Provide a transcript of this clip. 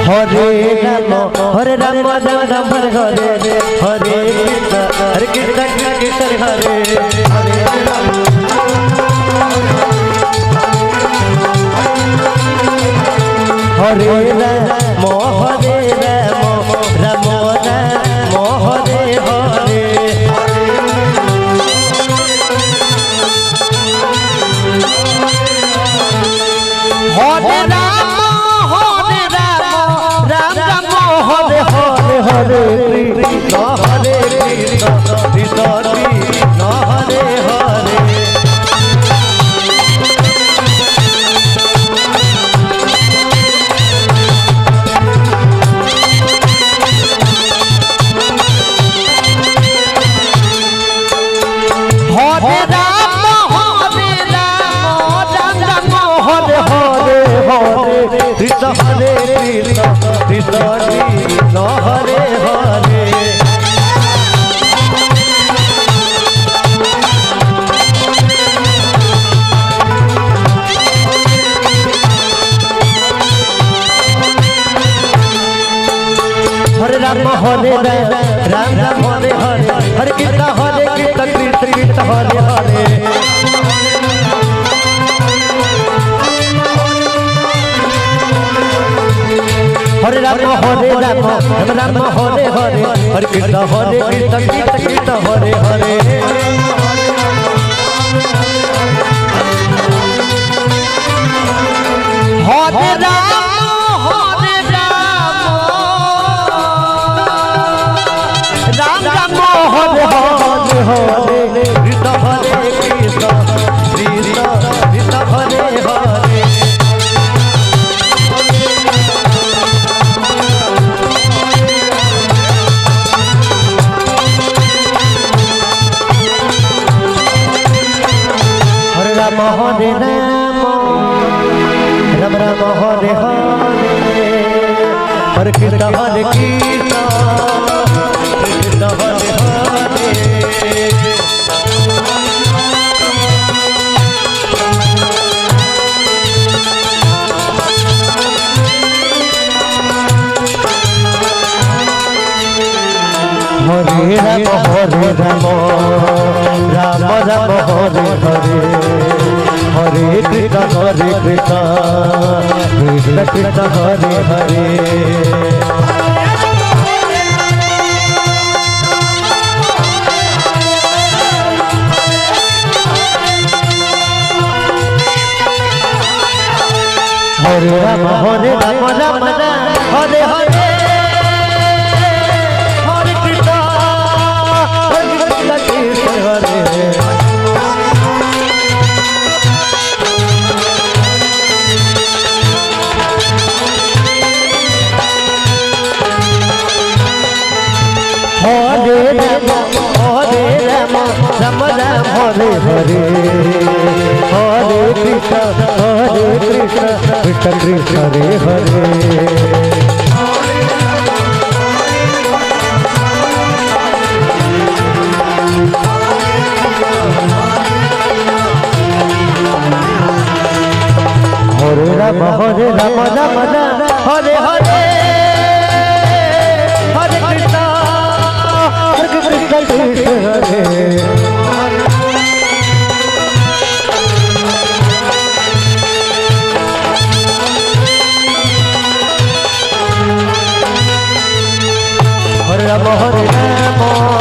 Hare Ram Ram Ram Hare Hare Krishna Krishna Hare Hare Hare Ram Ram Ram Hare Hare Hare Hare Krishna Hare Krishna Krishna Krishna Hare Hare Hare Ram Hare Hare Hare Krishna Hare Krishna Krishna Krishna Hare Hare Hare Ram Ram Ram Hare Hare Hare Krishna Krishna Krishna Hare Hare Hare Ram Ram Ram Hare Hare Hare Krishna Krishna Krishna Hare Hare Hare Ram Ram Ram Hare Hare Hare Krishna Krishna Krishna Krishna Hare Hare Hare Ram Ram Ram Hare Hare Hare Krishna Krishna Krishna Hare Hare Hare Ram Ram Ram Hare Hare Hare Krishna Krishna Krishna Hare Hare Hare Ram Ram Ram Hare Hare Hare Krishna Krishna Hare Ram Ram Hare Hare Hare Krishna Krishna Krishna Hare Hare Hare Ram Ram Hare Hare Hare Krishna Krishna Hare Hare Ram